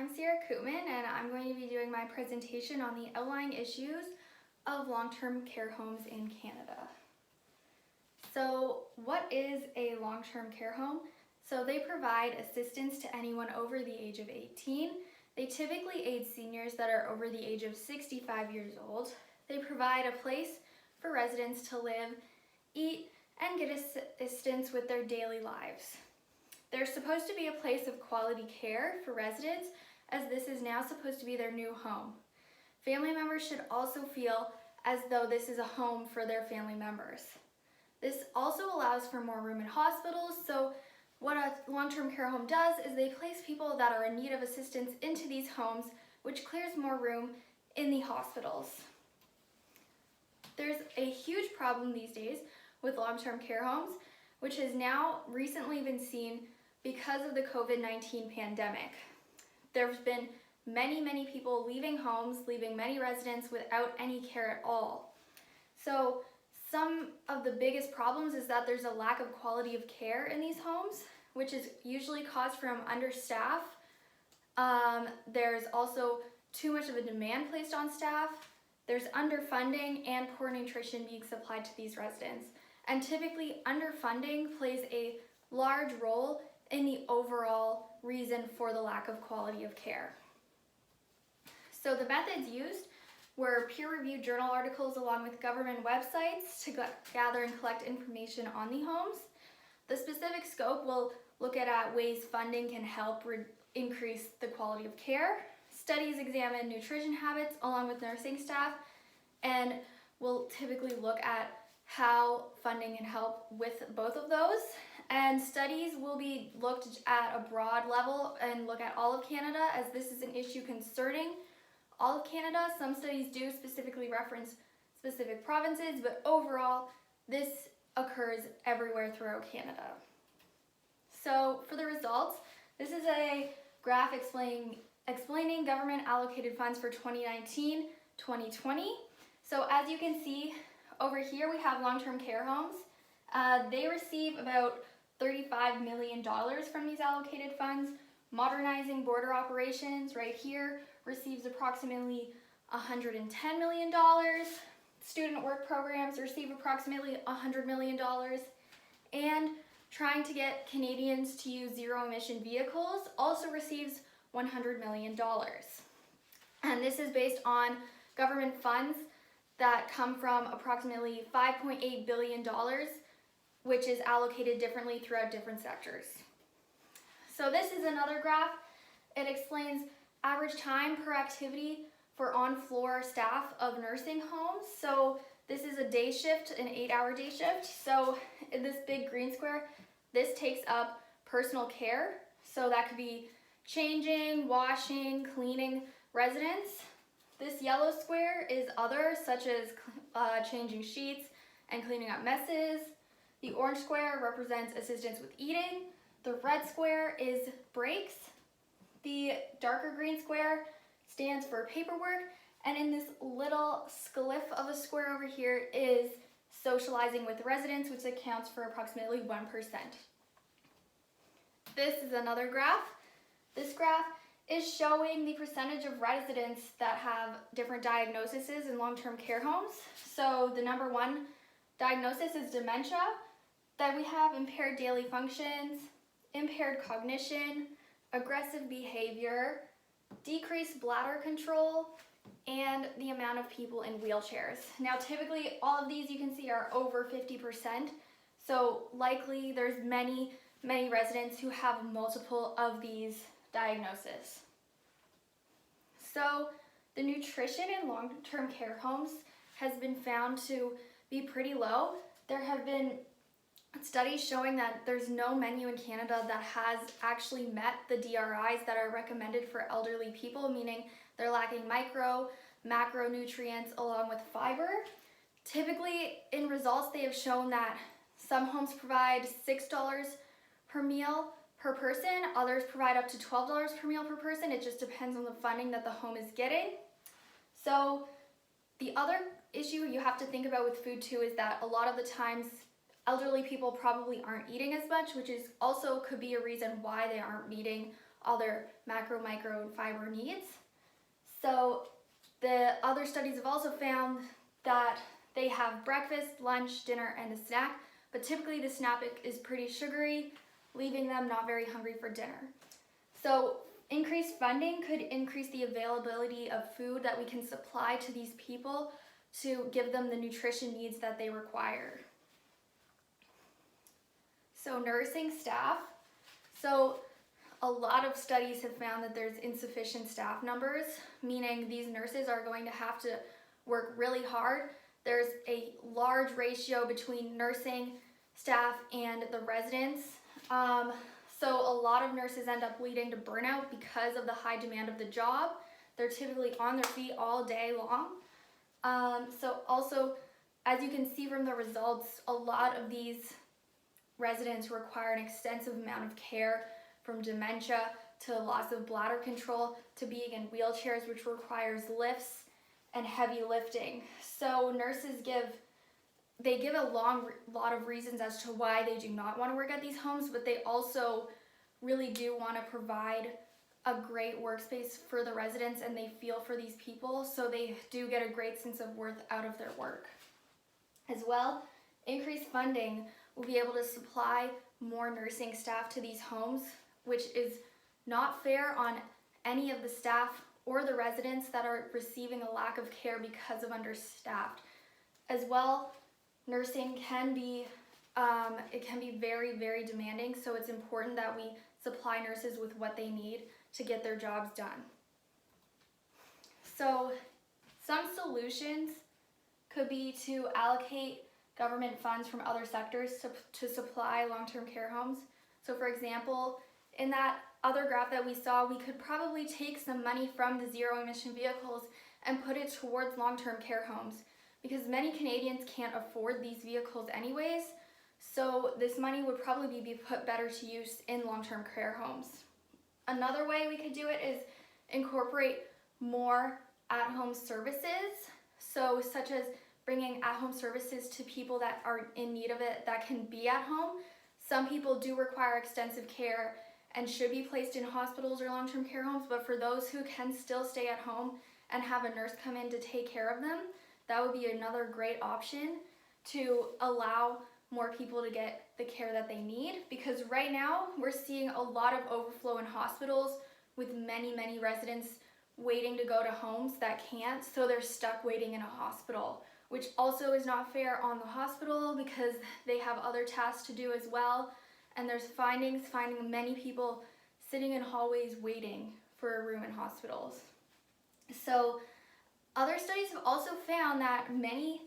I'm Sierra Koopman, and I'm going to be doing my presentation on the outlying issues of long-term care homes in Canada. So what is a long-term care home? So they provide assistance to anyone over the age of 18. They typically aid seniors that are over the age of 65 years old. They provide a place for residents to live, eat, and get assistance with their daily lives. They're supposed to be a place of quality care for residents, as this is now supposed to be their new home. Family members should also feel as though this is a home for their family members. This also allows for more room in hospitals, so what a long-term care home does is they place people that are in need of assistance into these homes, which clears more room in the hospitals. There's a huge problem these days with long-term care homes, which has now recently been seen because of the COVID-19 pandemic. There's been many people leaving homes, leaving many residents without any care at all. So some of the biggest problems is that there's a lack of quality of care in these homes, which is usually caused from understaff. There's also too much of a demand placed on staff. There's underfunding and poor nutrition being supplied to these residents. And typically underfunding plays a large role in the overall reason for the lack of quality of care. So the methods used were peer-reviewed journal articles along with government websites to gather and collect information on the homes. The specific scope will look at ways funding can help increase the quality of care. Studies examine nutrition habits along with nursing staff, and will typically look at how funding can help with both of those. And studies will be looked at a broad level and look at all of Canada, as this is an issue concerning all of Canada. Some studies do specifically reference specific provinces, but overall this occurs everywhere throughout Canada. So for the results, this is a graph explaining government allocated funds for 2019-2020. So as you can see over here, we have long-term care homes. They receive about $35 million from these allocated funds. Modernizing border operations right here receives approximately $110 million. Student work programs receive approximately $100 million. And trying to get Canadians to use zero-emission vehicles also receives $100 million. And this is based on government funds that come from approximately $5.8 billion, which is allocated differently throughout different sectors. So this is another graph. It explains average time per activity for on-floor staff of nursing homes. So this is a day shift, an 8-hour day shift. So in this big green square, this takes up personal care. So that could be changing, washing, cleaning residents. This yellow square is other, such as changing sheets and cleaning up messes. The orange square represents assistance with eating. The red square is breaks. The darker green square stands for paperwork. And in this little spliff of a square over here is socializing with residents, which accounts for approximately 1%. This is another graph. This graph is showing the percentage of residents that have different diagnoses in long-term care homes. So the number one diagnosis is dementia. Then we have impaired daily functions, impaired cognition, aggressive behavior, decreased bladder control, and the amount of people in wheelchairs. Now typically all of these you can see are over 50%, so likely there's many residents who have multiple of these diagnoses. So the nutrition in long-term care homes has been found to be pretty low. There have been studies showing that there's no menu in Canada that has actually met the DRIs that are recommended for elderly people, meaning they're lacking micro, macronutrients along with fiber. Typically in results they have shown that some homes provide $6 per meal per person, others provide up to $12 per meal per person. It just depends on the funding that the home is getting. So the other issue you have to think about with food too is that a lot of the times elderly people probably aren't eating as much, which is also could be a reason why they aren't meeting all their macro, micro, and fiber needs. So the other studies have also found that they have breakfast, lunch, dinner, and a snack, but typically the snack is pretty sugary, leaving them not very hungry for dinner. So increased funding could increase the availability of food that we can supply to these people to give them the nutrition needs that they require. So nursing staff. So a lot of studies have found that there's insufficient staff numbers, meaning these nurses are going to have to work really hard. There's a large ratio between nursing staff and the residents. So a lot of nurses end up leading to burnout because of the high demand of the job. They're typically on their feet all day long. So also, as you can see from the results, a lot of these residents require an extensive amount of care, from dementia to loss of bladder control to being in wheelchairs, which requires lifts and heavy lifting. So nurses give a lot of reasons as to why they do not want to work at these homes, but they also really do want to provide a great workspace for the residents, and they feel for these people, so they do get a great sense of worth out of their work. As well, increased funding will be able to supply more nursing staff to these homes, which is not fair on any of the staff or the residents that are receiving a lack of care because of understaffed. As well, nursing can be very, very demanding, so it's important that we supply nurses with what they need to get their jobs done. So some solutions could be to allocate government funds from other sectors to supply long-term care homes. So for example, in that other graph that we saw, we could probably take some money from the zero-emission vehicles and put it towards long-term care homes, because many Canadians can't afford these vehicles anyways, so this money would probably be put better to use in long-term care homes. Another way we could do it is incorporate more at-home services, so such as bringing at-home services to people that are in need of it that can be at home. Some people do require extensive care and should be placed in hospitals or long-term care homes, but for those who can still stay at home and have a nurse come in to take care of them, that would be another great option to allow more people to get the care that they need, because right now we're seeing a lot of overflow in hospitals with many residents waiting to go to homes that can't, so they're stuck waiting in a hospital, which also is not fair on the hospital because they have other tasks to do as well, and there's finding many people sitting in hallways waiting for a room in hospitals. So other studies have also found that many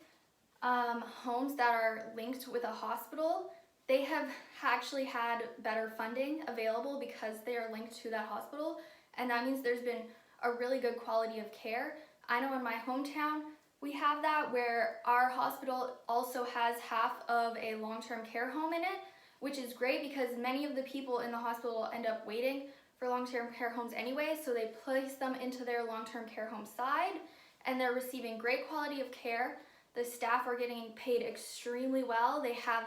homes that are linked with a hospital, they have actually had better funding available because they are linked to that hospital, and that means there's been a really good quality of care. I know in my hometown we have that, where our hospital also has half of a long-term care home in it, which is great because many of the people in the hospital end up waiting for long-term care homes anyway, so they place them into their long-term care home side, and they're receiving great quality of care. The staff are getting paid extremely well. They have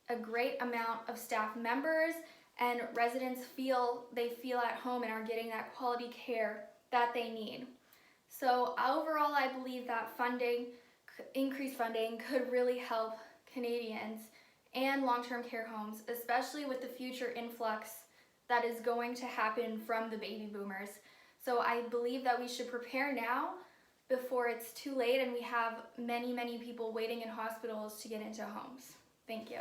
a great amount of staff members, and residents feel at home and are getting that quality care that they need. So overall, I believe that increased funding could really help Canadians and long-term care homes, especially with the future influx that is going to happen from the baby boomers. So I believe that we should prepare now before it's too late and we have many people waiting in hospitals to get into homes. Thank you.